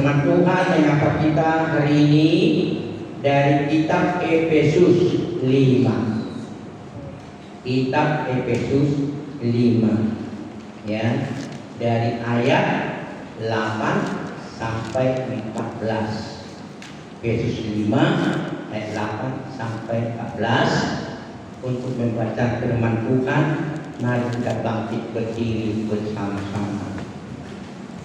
Firman Tuhan menyapa kita hari ini dari kitab Efesus 5. Kitab Efesus 5 ya, dari ayat 8 sampai 14. Efesus 5 ayat 8 sampai 14. Untuk membaca firman Tuhan, mari kita bangkit berdiri bersama-sama.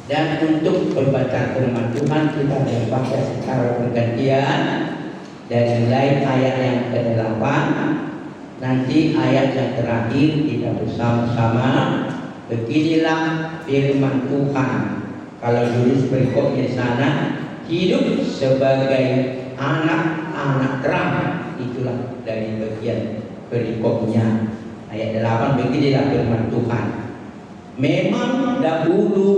Dan untuk membaca firman Tuhan, kita membaca secara bergantian dari mulai ayat yang ke-8, nanti ayat yang terakhir kita bersama-sama. Beginilah firman Tuhan. Kalau dulu berikutnya sana, hidup sebagai anak-anak terang. Itulah dari bagian berikutnya. Ayat 8, beginilah firman Tuhan. Memang dahulu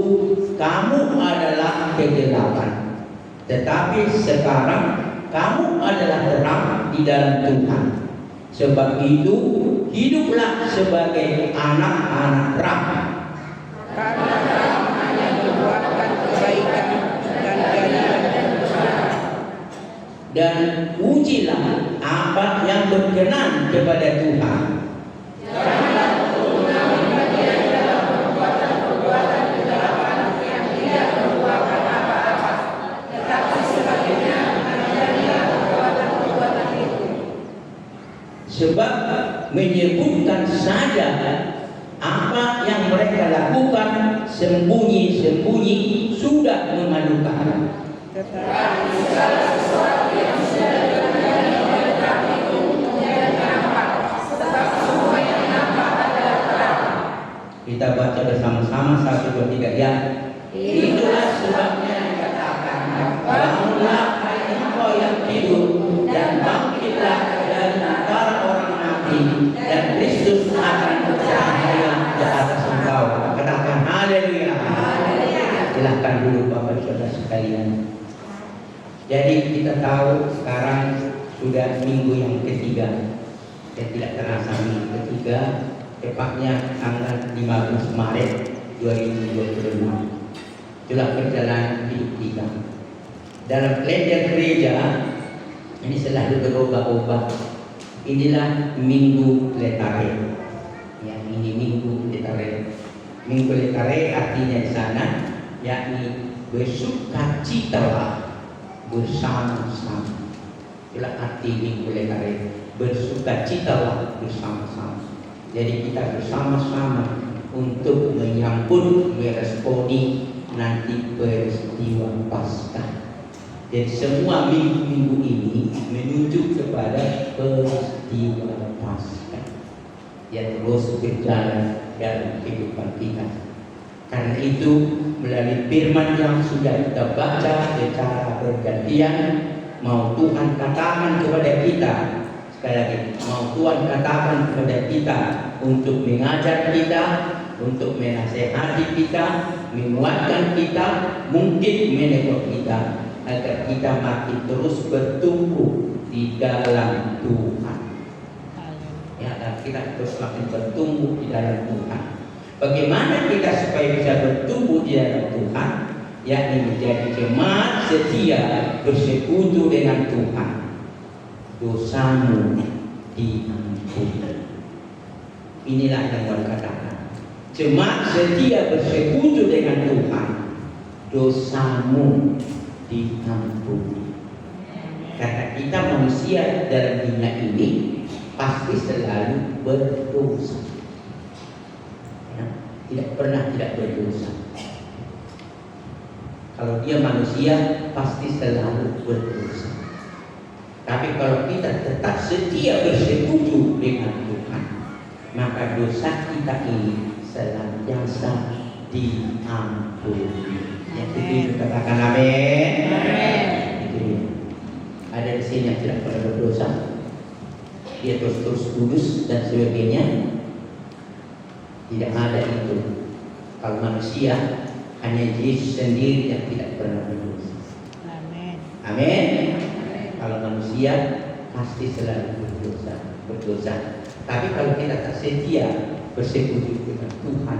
kamu adalah kegelapan, tetapi sekarang kamu adalah terang di dalam Tuhan. Sebab itu hiduplah sebagai anak-anak terang. Karena terang hanya membuahkan kebaikan dan jadikan kebenaran. Dan ujilah apa yang berkenan kepada Tuhan. Janganlah menggunakan bagian dalam perbuatan kegelapan yang tidak membuahkan apa-apa, tetapi sebaliknya mengajarilah perbuatan itu. Sebab menyebutkan saja apa yang mereka lakukan sembunyi-sembunyi sudah memalukan. Tetapi segala sesuatu yang sudah dilakukan oleh terang itu menjadi nampak, sebab semua yang nampak adalah terang. Kita baca bersama-sama 1, 2, 3 ya. Itulah sebabnya dikatakan, bangunlah hai engkau yang tidur, dan bangkitlah dari antara orang mati, dan Kristus akan bercahaya di atas engkau. Katakan haleluya. Silahkan dulu Bapak Saudara sekalian. Jadi kita tahu sekarang sudah minggu yang ketiga. Ya, tidak terasa minggu ketiga, tepatnya tanggal 15 Maret 2025. Itulah perjalanan hidup kita. Dalam kalender gereja ini selalu berubah-ubah. Inilah Minggu Letare. Ya, ini Minggu Letare. Minggu Letare artinya di sana yakni bersukacitalah bersama-sama. Itulah arti Minggu Letare, bersukacitalah bersama-sama. Jadi kita bersama-sama untuk menyambut, meresponi nanti peristiwa Paskah. Jadi semua minggu-minggu ini menuju kepada peristiwa Paskah yang terus berjalan dalam kehidupan kita. Karena itu melalui firman yang sudah kita baca secara bergantian, mau Tuhan katakan kepada kita, sekali lagi, mau Tuhan katakan kepada kita untuk mengajar kita, untuk menasehati kita, menguatkan kita, mungkin menegur kita, agar kita makin terus bertumbuh di dalam Tuhan. Ya, dan kita terus makin bertumbuh di dalam Tuhan. Bagaimana kita supaya bisa bertumbuh di dalam Tuhan? Yakni menjadi jemaat setia bersekutu dengan Tuhan. Dosamu diampuni. Inilah yang Tuhan katakan. Jemaat setia bersekutu dengan Tuhan. Dosamu diampuni. Karena kita manusia dalam dunia ini pasti selalu berdosa. Tidak pernah tidak berdosa. Kalau dia manusia pasti selalu berdosa. Tapi kalau kita tetap setia bersekutu dengan Tuhan, maka dosa kita ini senantiasa diampuni. Yang itu katakan amin. Itu dia. Ada di sini yang tidak pernah berdosa, dia terus kudus dan sebagainya. Tidak ada itu. Kalau manusia hanya Yesus sendiri yang tidak pernah berdosa. Amin. Amin. Kalau manusia pasti selalu berdosa. Tapi kalau kita tak setia bersekutu dengan Tuhan,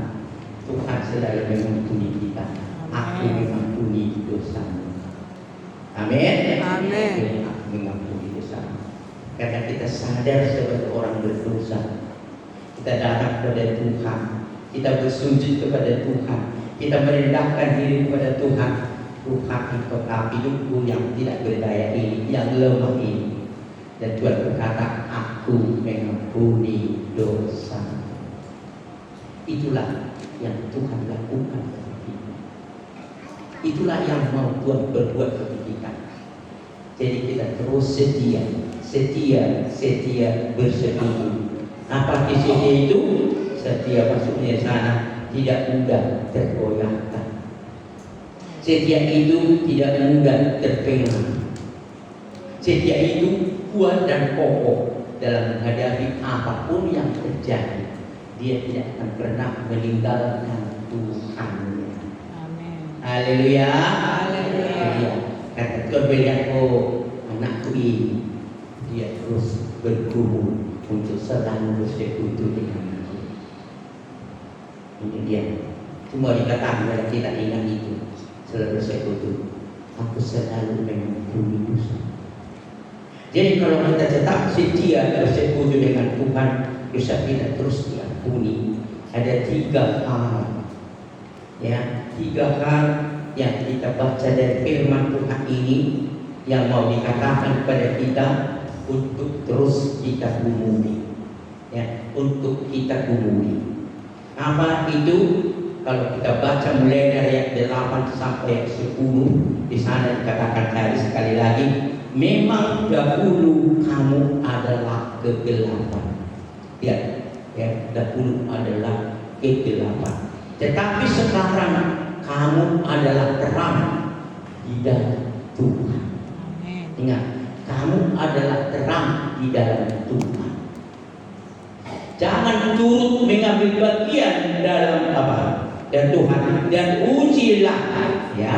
Tuhan selalu mengampuni kita. Aku mengampuni dosamu. Amin. Amin. Jadi aku mengampuni dosa. Karena kita sadar sebagai orang berdosa, kita datang kepada Tuhan, kita bersujud kepada Tuhan, kita merendahkan diri kepada Tuhan. Tuhan, Engkau tahu hidupku yang tidak berdaya ini, yang lemah ini. Dan Tuhan berkata, aku mengampuni dosa. Itulah yang Tuhan lakukan kepada kita. Itulah yang mau Tuhan berbuat kepada kita. Jadi kita terus setia bersekutu. Apa arti setia itu? Setia maksudnya sana tidak mudah tergoyahkan. Setia itu tidak mudah terpengaruh. Setia itu kuat dan kokoh dalam menghadapi apapun yang terjadi. Dia tidak akan pernah meninggalkan Tuhan. Amin. Haleluya. Haleluya. Kata Tuhan melihat, oh anakku ini, dia terus bergumul untuk selalu bersekutu dengan aku. Ini dia. Semua dikatakan kepada kita ingat itu. Selalu bersekutu. Aku selalu mengampuni dosa. Jadi kalau kita tetap setia bersekutu dengan Tuhan, dosa kita terus diampuni. Ada 3 hal, ya, 3 hal yang kita baca dari firman Tuhan ini yang mau dikatakan kepada kita untuk terus kita gumuli, ya, untuk kita gumuli. Apa itu? Kalau kita baca mulai dari ayat 8 sampai 10, di sana dikatakan tadi sekali lagi, memang dahulu kamu adalah kegelapan. Ya, dahulu adalah kegelapan. Tetapi sekarang kamu adalah terang di dalam Tuhan. Amin. Ingat, kamu adalah terang di dalam Tuhan. Jangan turut mengambil bagian dalam apa? Dan Tuhan, dan ujilah, ya,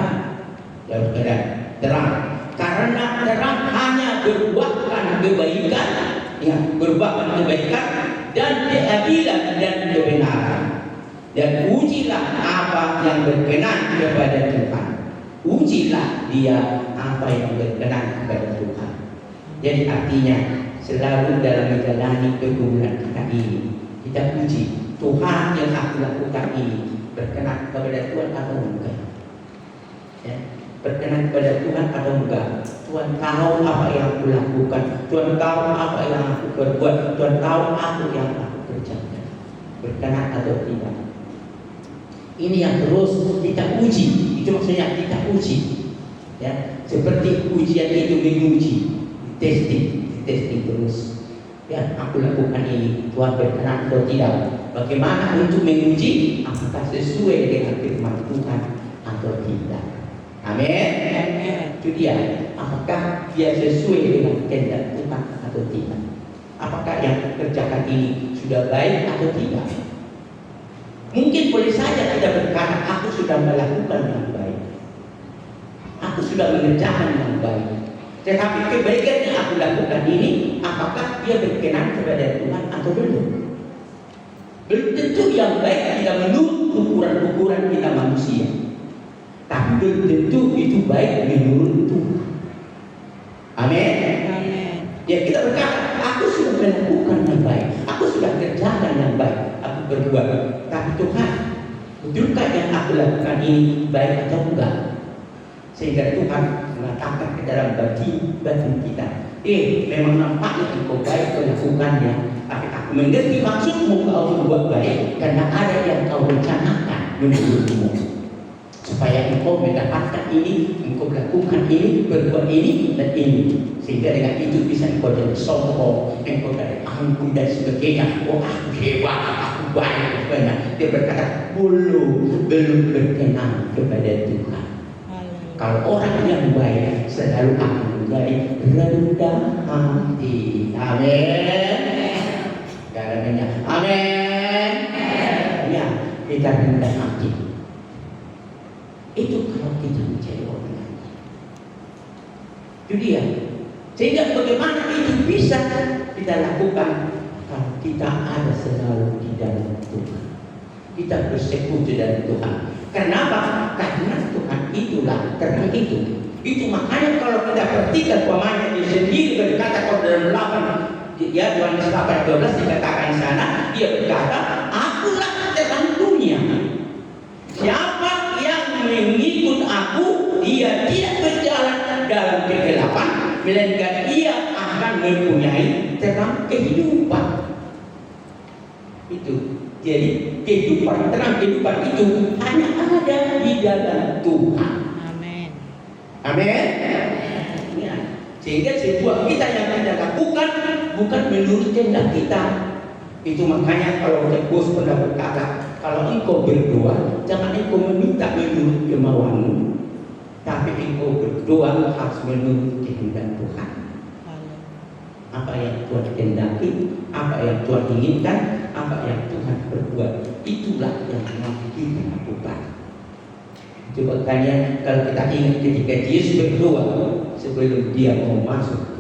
terang. Karena terang hanya berbuahkan kebaikan, ya, berbuahkan kebaikan dan keadilan dan kebenaran. Dan ujilah apa yang berkenan kepada Tuhan. Ujilah dia apa yang berkenan kepada Tuhan. Jadi artinya selalu dalam menjalani pergumulan kita ini, kita uji Tuhan yang aku lakukan ini berkenan kepada Tuhan atau enggak, ya, berkenan kepada Tuhan atau enggak. Tuhan tahu apa yang aku lakukan, Tuhan tahu apa yang aku berbuat, Tuhan tahu apa yang aku kerjakan, berkenan atau tidak. Ini yang terus kita uji. Itu maksudnya kita uji, ya, seperti ujian itu menguji, testing terus. Ya, aku lakukan ini, Tuhan berkenan atau tidak. Bagaimana untuk menguji apakah sesuai dengan firman Tuhan atau tidak. Amin. Itu dia. Apakah dia sesuai dengan kehendak Tuhan atau tidak. Apakah yang kerjakan ini sudah baik atau tidak. Mungkin boleh saja kita berkata, aku sudah melakukan yang baik, aku sudah mengerjakan yang baik. Tetapi kebaikan yang aku lakukan ini, apakah dia berkenan kepada Tuhan atau belum? Belum tentu yang baik tidak menurut ukuran-ukuran kita manusia, tapi belum tentu itu baik menurut Tuhan. Amin. Ya, kita berkata, aku sudah melakukan yang baik, aku sudah kerjakan yang baik, aku berbuat. Tapi Tuhan, betulkah yang aku lakukan ini baik atau enggak? Sehingga Tuhan mengatakan ke dalam batin kita, memang nampaknya engkau baik melakukannya, tapi aku mengerti maksudmu kau berbuat baik, karena ada yang kau rencanakan menurutmu, supaya engkau mendapatkan ini, engkau melakukan ini, berbuat ini dan ini, sehingga dengan itu bisa engkau jadi sombong, engkau dari angkuh dan sebagainya. Oh, aku hebat, aku baik, sebenarnya. Dia berkata belum berkenan kepada Tuhan. Kalau orang yang baik selalu akan menjadi rendah hati. Amin. Karena amin. Ya, kita rendah hati. Itu kalau kita menjadi orang yang baik. Itu dia. Sehingga bagaimana itu bisa kita lakukan kalau kita ada selalu di dalam Tuhan. Kita bersekutu dengan Tuhan. Kenapa? Karena Tuhan itulah terang itu. Itu makanya kalau kita perhatikan pemainnya dia sendiri berkata kalau dalam 8 ya Yohanes 8:12 dikatakan di sana, dia berkata, akulah terang dunia. Siapa yang mengikut aku, dia tidak berjalan dalam kegelapan, melainkan ia akan mempunyai terang kehidupan. Itu. Jadi kehidupan, terang kehidupan itu hanya ada di dalam Tuhan. Amin. Amin. Ya. Sehingga sebuah kita yang kita lakukan bukan menurut kehendak kita. Itu makanya kalau bos pernah berkata, kalau engkau berdoa, jangan engkau meminta menurut kemauanmu, tapi engkau berdoa harus menurut kehendak Tuhan. Apa yang Tuhan kehendaki, apa yang Tuhan inginkan, apa yang Tuhan berbuat, itulah yang harus kita lakukan. Coba kalian kalau kita ingat ketika Yesus berdoa sebelum dia mau masuk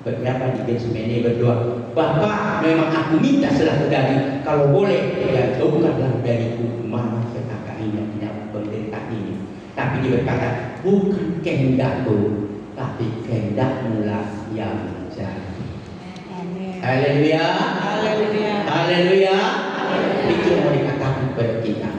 berapa di Getsemani berdoa, Bapa memang aku minta selalu dari, kalau boleh ya jauhkanlah dariku mana petaka ini yang penderitaan ini. Tapi dia berkata, bukan kehendakku, tapi kehendakmu lah yang terjadi. Amin. Haleluya. Haleluya. Haleluya. Itu yang mau dikatakan kepada kita.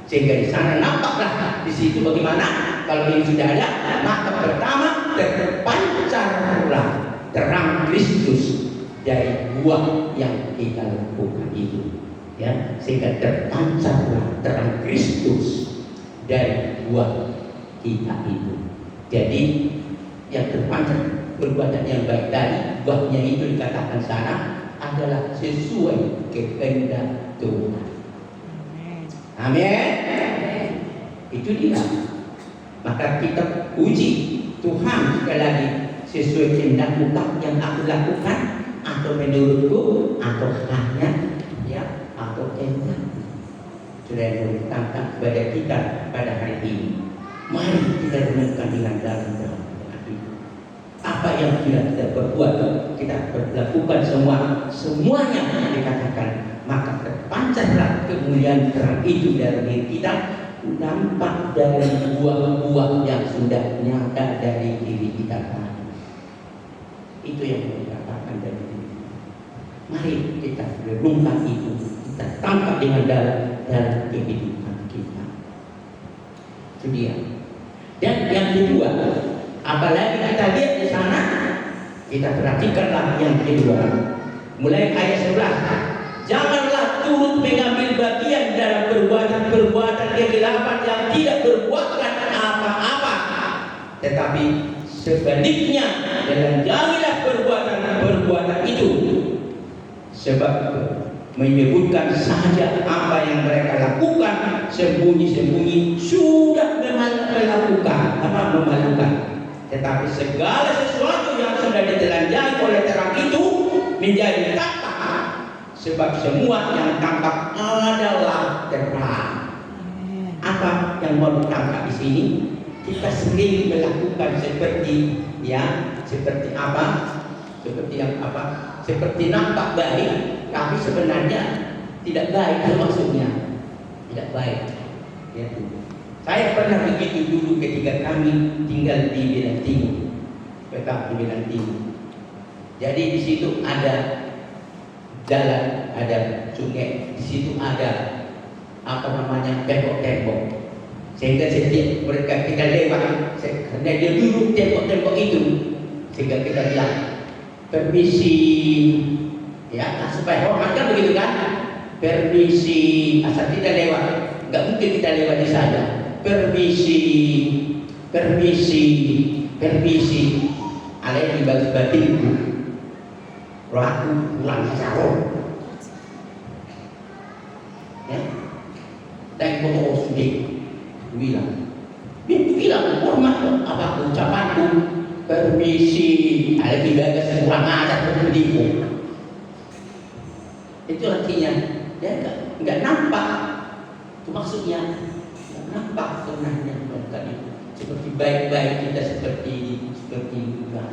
Sehingga di sana nampaklah di situ bagaimana kalau ini sudah ada, maka pertama terpancarlah terang Kristus dari buah yang kita lakukan itu, ya, sehingga terpancarlah terang Kristus dari buah kita itu. Jadi yang terpancar perbuatan yang baik tadi, buahnya itu dikatakan sana adalah sesuai kehendak Tuhan. Amin. Itu dia. Maka kita uji Tuhan sekali lagi, sesuai kehendakmu yang aku lakukan, atau menurutku, atau hanya ya, atau kehendak. Sudah yang ditantang kepada kita pada hari ini. Mari kita renungkan dengan dalam hati. Apa yang kita berbuat, kita lakukan semuanya yang dikatakan, maka terpancarlah kemuliaan terang itu dari diri kita, nampak dari buah-buah yang sudah nyata dari diri kita. Itu yang dikatakan dari diri. Mari kita renungkan itu, kita tangkap dengan dalam kehidupan kita. Itu dia. Dan yang kedua, apalagi kita lihat di sana, kita perhatikanlah yang kedua. Mulai ayat 11. Janganlah turut mengambil bagian dalam perbuatan-perbuatan kegelapan yang tidak berbuatkan apa-apa, tetapi sebaliknya jauhilah perbuatan-perbuatan itu, sebab menyebutkan saja apa yang mereka lakukan sembunyi-sembunyi sudah memalukan. Tetapi segala sesuatu yang sudah ditelanjangi oleh terang itu menjadi tampak, sebab semua yang tampak adalah terang. Apa yang mau ditangkap di sini? Kita sering melakukan seperti apa? Seperti nampak baik, tapi sebenarnya tidak baik. Maksudnya tidak baik. Ya, saya pernah begitu dulu ketika kami tinggal di Bilang Timur, tetap di Bilang Timur. Jadi di situ ada jalan, ada sungai, di situ ada tembok-tembok. Sehingga setiap mereka kita lewat, karena dia duduk tembok-tembok itu, sehingga kita bilang permisi, ya, supaya hormat kan begitu kan? Permisi, asal kita lewat, nggak mungkin kita lewat di sana. Permisi, alih di batinku, roh aku pulang sarong, ya, dan foto sudah bilang hormat apa ucapanku, permisi, alih di bagas kurang ajar pendidiku. Itu artinya dia nggak nampak, itu maksudnya nggak nampak sebenarnya melakukan itu. Seperti baik-baik kita seperti juga.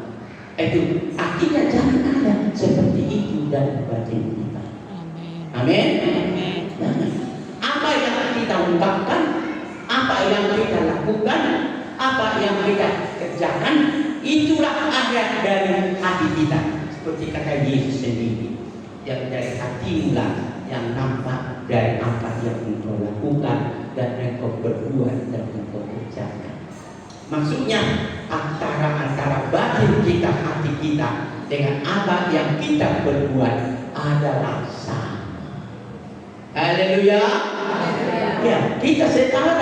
Itu artinya jangan ada seperti itu dalam batin kita. Amin. Amin. Apa yang kita ungkapkan, apa yang kita lakukan, apa yang kita kerjakan, itulah akhir dari hati kita. Seperti kata Yesus sendiri, yang dari hatimulah yang nampak dari apa yang engkau lakukan dan engkau berbuat dan engkau kerjakan. Maksudnya antara batin kita, hati kita dengan apa yang kita berbuat adalah sama. Haleluya. Ya, kita setara.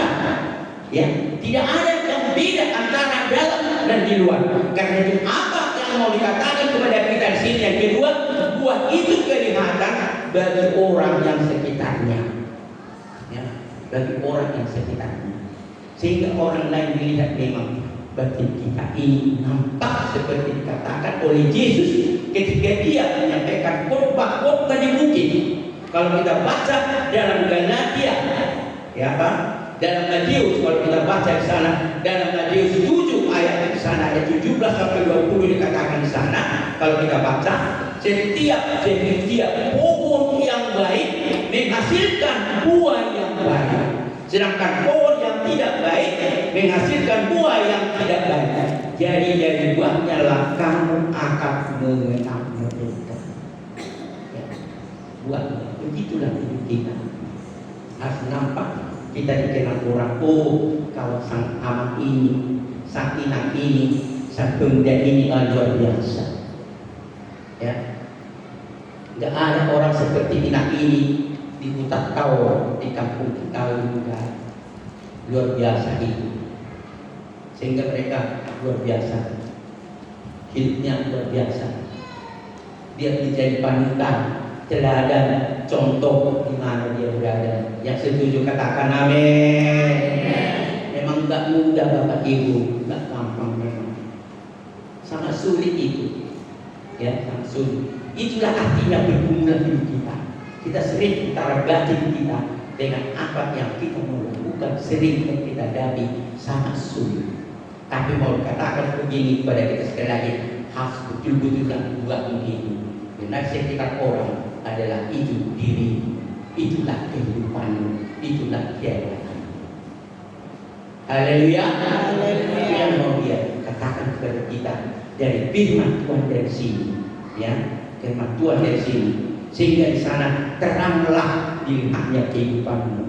Ya, tidak ada yang beda antara dalam dan di luar. Karena itu apa yang mau dikatakan kepada kita di sini yang kedua, buat itu kelihatan bagi orang yang sekitarnya. Ya, bagi orang yang sekitarnya. Sehingga orang lain melihat memang batin kita ini nampak seperti dikatakan oleh Yesus ketika dia menyampaikan khotbah di bukit. Kalau kita baca dalam Galatia, ya Pak, dalam Matius, kalau kita baca di sana, dalam Matius 7 ayat di sana, ayat 17 sampai 20 dikatakan di sana, kalau kita baca, setiap pohon yang baik menghasilkan buah yang baik, sedangkan pohon yang tidak baik menghasilkan buah yang tidak baik. Jadi dari buahnya lah kamu akan mengenal mereka. Ya, buahnya. Begitulah hidup kita. Harus nampak kita dikenal orang. Oh, kalau sang amat ini, sang inang ini, sang pemuda ini luar biasa. Ya, nggak ada orang seperti inang ini di hutan Tawar, di kampung kita juga luar biasa itu. Sehingga mereka luar biasa, hidupnya luar biasa. Dia menjadi panutan, teladan, contoh di mana dia berada. Yang setuju katakan amin. Memang enggak mudah Bapak Ibu, enggak gampang memang. Sangat sulit itu. Ya, sangat sulit. Itulah artinya berguna hidup kita. Kita sering antara batin kita dengan apa yang kita mau lakukan, sering kita hadapi sangat sulit. Tapi mau katakan begini kepada kita sekali lagi, harus betul-betul buat begini. Benar sekitar orang adalah itu diri, itulah kehidupan, itulah keadaan. Haleluya. Yang mau dia katakan kepada kita dari firman Tuhan dari sini, ya, firman Tuhan dari sini, sehingga di sana teranglah dilihatnya kehidupanmu.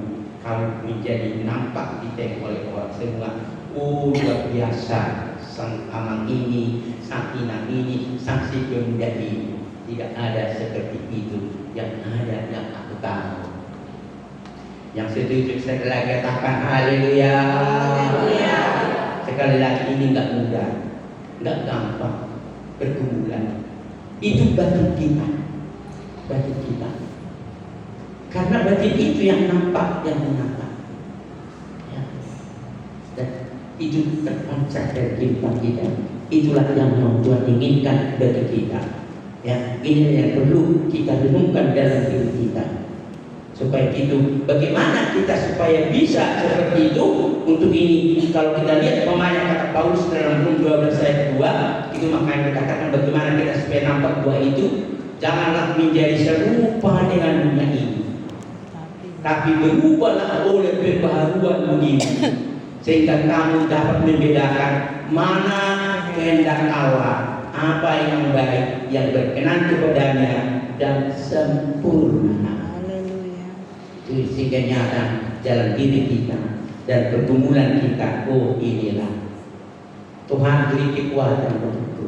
Kalau menjadi nampak ditengok oleh orang semua. Oh, luar biasa, sang amang ini, sang inang ini, sang si pemuda ini. Tidak ada seperti itu. Yang ada yang aku tahu. Yang setuju sekali lagi katakan haleluya. Sekali lagi ini enggak mudah, enggak gampang pergumulan. Itu batin kita, batin kita. Karena batin itu yang nampak, yang menampak. Ya. Dan itu terpancar dari kehidupan kita. Itulah yang Tuhan inginkan dari kita. Ya, ini yang perlu kita renungkan dalam hidup kita. Supaya itu, bagaimana kita supaya bisa seperti itu. Untuk ini, kalau kita lihat pemain kata Paulus dalam Rom 12 ayat 2, itu makanya dikatakan bagaimana kita supaya nampak buah itu. Janganlah menjadi serupa dengan dunia ini, tapi berubahlah oleh pembaharuan diri, sehingga kamu dapat membedakan mana kehendak Allah, apa yang baik, yang berkenan kepadanya dan sempurna. Itu sehingga nyata jalan diri kita dan pergumulan kita. Oh, inilah Tuhan beri kekuatan begitu,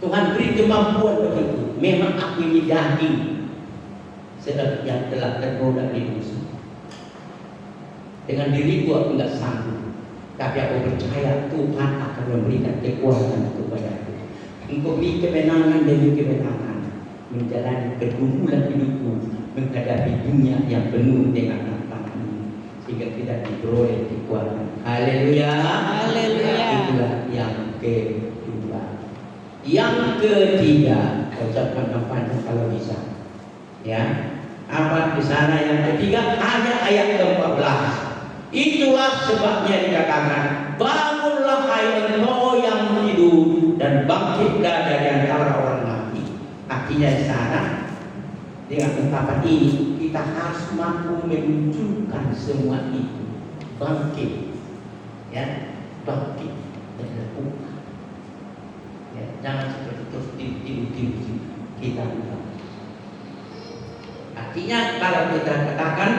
Tuhan beri kemampuan begitu. Memang aku ini daging yang telah tergoda di musuh. Dengan diriku aku tidak sanggup, tapi aku percaya Tuhan akan memberikan kekuatan kepadaku. Engkau beri kemenangan demi kemenangan menjalani pergumulan hidupmu, menghadapi dunia yang penuh dengan tantangan ini, sehingga tidak diperoleh kekuatan. Haleluya. Itulah yang kedua. Yang ketiga, ucapkan panjang kalau bisa. Ya, apa di sana yang ketiga? Hanya ayat ke-14. Itulah sebabnya dikatakan, bangunlah hai engkau yang tidur dan bangkitlah dari antara orang mati. Artinya di sana dengan ungkapan ini kita harus mampu menunjukkan semua itu. Bangkit, ya, bangkit. dan lakukan. Ya, jangan seperti terus tidur kita. Artinya kalau kita katakan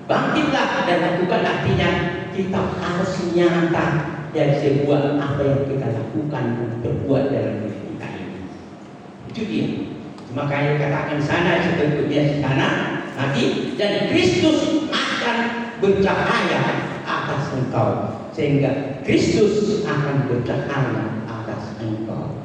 bangkitlah dan lakukan, artinya kita harus nyata dari sebuah apa yang kita lakukan berbuat dalam diri kita ini. Itu dia. Makanya katakan sana seperti di sana nanti, dan Kristus akan bercahaya atas engkau, sehingga Kristus akan bercahaya atas engkau.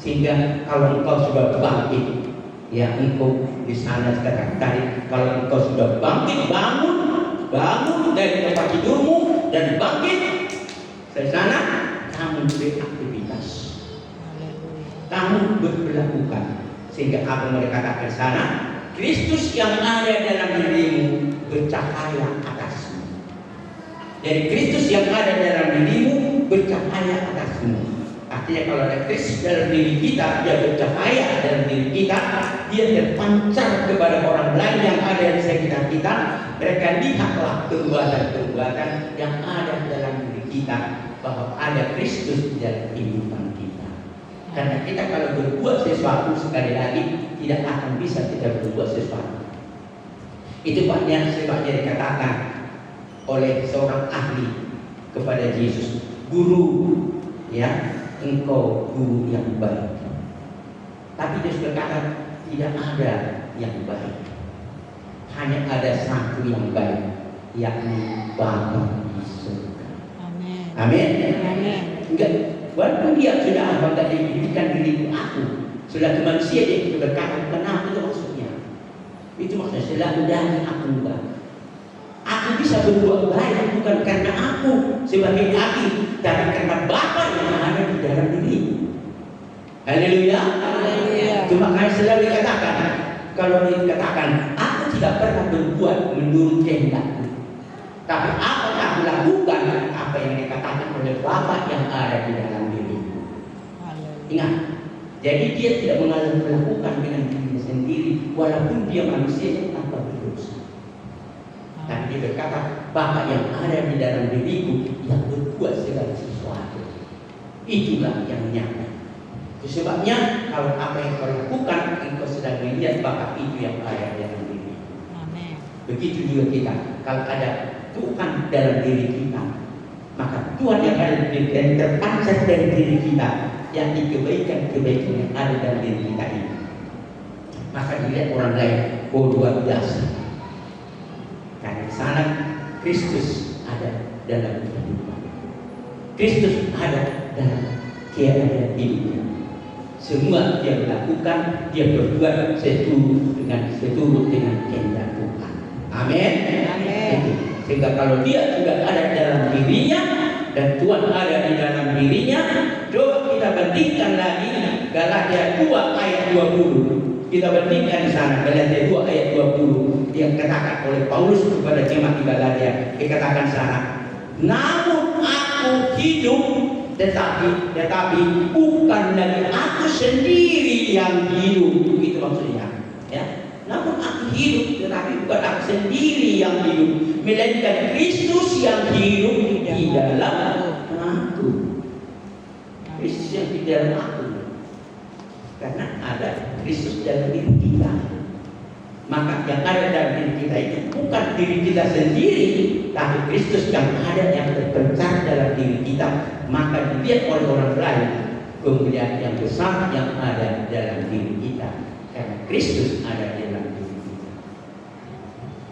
Sehingga kalau engkau sudah bangkit, ya engkau di sana sekarang tadi, kalau engkau sudah bangkit, bangun dari tempat tidurmu dan bangkit ke sana, kamu beraktivitas, kamu berlakukan. Sehingga apa mereka katakan sana, Kristus yang ada dalam dirimu bercahaya atasmu. Jadi Kristus yang ada dalam dirimu bercahaya atasmu. Artinya kalau ada Kristus dalam diri kita, dia bercahaya dalam diri kita, dia terpancar kepada orang lain yang ada di sekitar kita. Mereka lihatlah perbuatan-perbuatan yang ada dalam diri kita, bahwa ada Kristus di dalam kehidupan kita. Karena kita kalau berbuat sesuatu, sekali lagi tidak akan bisa kita berbuat sesuatu. Itu sebabnya dikatakan oleh seorang ahli kepada Yesus, guru, ya, engkau guru yang baik. Tapi Yesus berkata tidak ada yang baik, hanya ada satu yang baik, yakni Bapa di surga. Amin. Amin. Amin. Enggak, walaupun dia sudah bangga dirikan diriku aku, sudah manusia dia itu berkata, kenapa itu maksudnya? Itu maksudnya selalu dari aku enggak. Aku bisa berbuat baik bukan karena aku sebagai nabi, tapi karena Bapa yang ada di dalam diriku. Haleluya. Haleluya. Cuma makanya selalu dikatakan, kalau dikatakan aku tidak pernah berbuat menurut kehendakku, tapi apa yang aku lakukan, apa yang dikatakan oleh Bapa yang ada di dalam diriku. Ingat, jadi dia tidak melakukan dengan dirinya sendiri, walaupun dia manusia yang tanpa berdosa. Dan dia berkata, Bapa yang ada di dalam diriku yang berbuat segala sesuatu. Itulah yang nyata. Itu sebabnya kalau apa yang kau lakukan, engkau sedang melihat Bapa itu yang ada di dalam diri. Amin. Begitu juga kita, kalau ada Tuhan dalam diri kita, maka Tuhan yang ada di diri dan terpancar dari diri kita, yang kebaikan-kebaikan yang ada dalam diri kita ini, maka dilihat orang lain, oh luar biasa. Karena di sana Kristus ada dalam kehidupan, Kristus ada dalam keadaan hidupnya. Semua dia lakukan, dia berbuat seturut dengan kehendak Tuhan. Amin. Amin. Sehingga kalau dia juga ada dalam dirinya dan Tuhan ada di dalam dirinya, coba kita bandingkan lagi Galatia 2 ayat 20. Kita bandingkan di sana Galatia 2 ayat 20 yang dikatakan oleh Paulus kepada jemaat di Galatia. Dikatakan sana, namun aku hidup, tetapi bukan lagi aku sendiri yang hidup. Itu maksudnya, ya. Namun aku hidup, tetapi bukan aku sendiri yang hidup, melainkan Kristus yang hidup di dalam aku. Kristus yang di dalam aku. Karena ada Kristus dalam diri kita. Maka yang ada dalam diri kita itu bukan diri kita sendiri, tapi Kristus yang ada, yang terpancar dalam diri kita. Maka dilihat oleh orang lain kemuliaan yang besar yang ada dalam diri kita, karena Kristus ada dalam diri kita.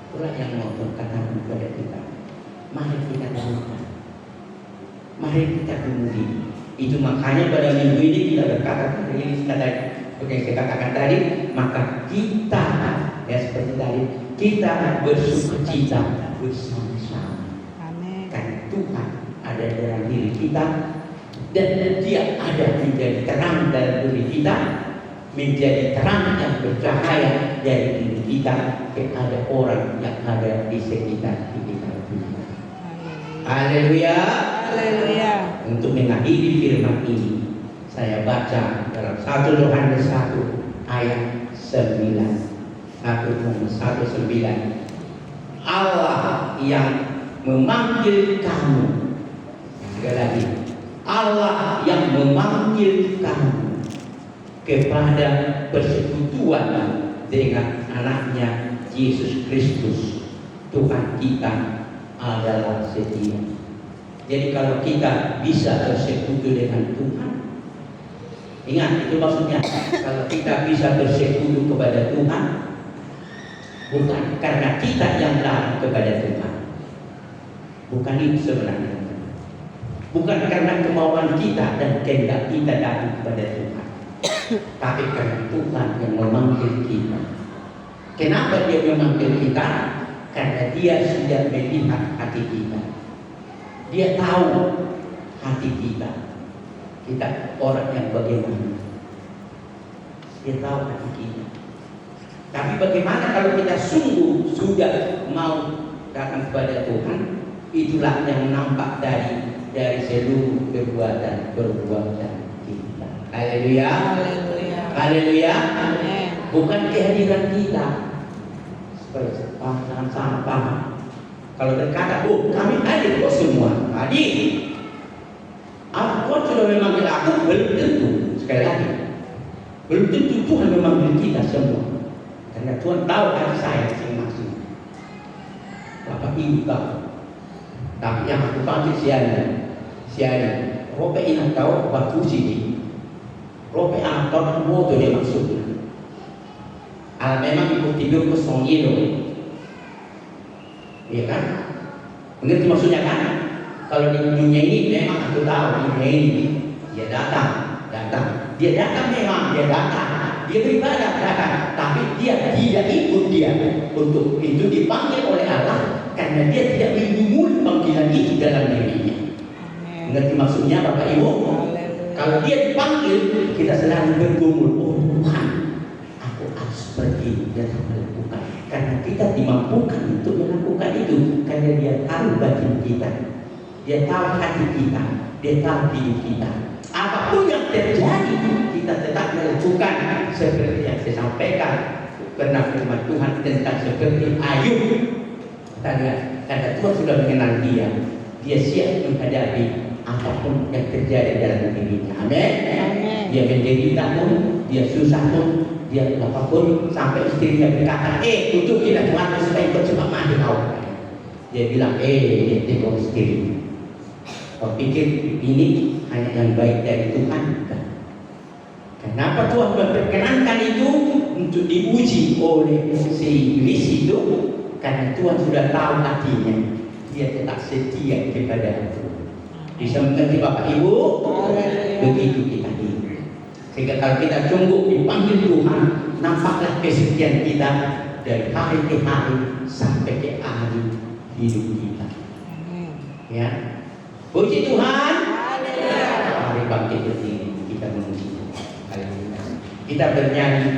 Itulah yang mau berkata kepada kita, mari kita lakukan, mari kita kemudian. Itu makanya pada minggu ini kita berkata, ini seperti saya katakan tadi, maka kita, ya seperti tadi, kita bersukacita bersama-sama. Amin. Karena Tuhan ada dalam diri kita, dan dia ada menjadi terang dalam diri kita, menjadi terang yang bercahaya dari diri kita kepada orang yang ada di sekitar kita. Haleluya. Haleluya. Untuk mengakhiri firman ini, saya baca dalam 1 Yohanes 1 ayat 9. 1 Yohanes 1:9. Allah yang memanggil kamu, sekali lagi, Allah yang memanggil kamu kepada persekutuan dengan anaknya Yesus Kristus. Tuhan kita adalah setia. Jadi kalau kita bisa bersekutu dengan Tuhan, ingat itu maksudnya, kalau kita bisa bersekutu kepada Tuhan, bukan karena kita yang datang kepada Tuhan, bukan itu sebenarnya, bukan karena kemauan kita dan kehendak kita datang kepada Tuhan, tapi karena Tuhan yang memanggil kita. Kenapa Dia memanggil kita? Karena Dia sudah melihat hati kita. Dia tahu hati kita. Kita orang yang bagaimana? Dia tahu hati kita. Tapi bagaimana kalau kita sungguh sudah mau datang kepada Tuhan? Itulah yang nampak dari seluruh perbuatan kita. Haleluya. Haleluya. Bukan kehadiran kita. Seperti jangan salah paham. Kalau berkata, oh kami hadir kok semua, hadir. Apa Tuhan sudah memanggil aku? Belum tentu. Sekali lagi, belum tentu Tuhan memanggil kita semua. Karena Tuhan tahu hati saya masing-masing. Bapak Ibu tahu. Tapi yang aku panggil siapa? Rope ingat tahu waktu sini. Rope anak tahu moto dia maksudnya. Memang ikut tidur ke songido. Iya kan? Mengerti maksudnya kan? Kalau di dunia ini memang aku tahu dunia ini dia datang. Dia datang memang dia datang. Dia beribadah datang, tapi dia tidak ikut dia. Untuk itu dipanggil oleh Allah karena dia tidak mengumul panggilan itu dalam dirinya. Mengerti maksudnya Bapak Ibu? Kalau dia dipanggil, kita selalu bergumul. Oh Tuhan, aku harus pergi dan melakukan. Karena kita dimampukan untuk melakukan itu. Karena dia tahu batin kita, dia tahu hati kita, dia tahu hidup kita. Apapun yang terjadi, kita tetap melakukan seperti yang saya sampaikan. Pernah firman Tuhan tentang seperti Ayub. Karena Tuhan sudah mengenal dia siap menghadapi apapun yang terjadi dalam dirinya. Amin. Dia menderita pun, dia susah pun, dia apapun, sampai istrinya berkata, untuk kita Tuhan supaya ikut cepat mati kau. Dia bilang, dia tengok istri. Kau pikir ini hanya yang baik dari Tuhan? Bukan. Kenapa Tuhan memperkenankan itu untuk diuji oleh si iblis itu? Karena Tuhan sudah tahu hatinya. Dia tetap setia kepada Tuhan. Bisa mengerti Bapak Ibu? Begitu kita hidup. Sehingga kalau kita sungguh dipanggil Tuhan, nampaklah kesetiaan kita dari hari ke hari sampai ke akhir hidup kita. Ya, puji Tuhan. Mari bangkit berdiri, kita memuji. Kita bernyanyi.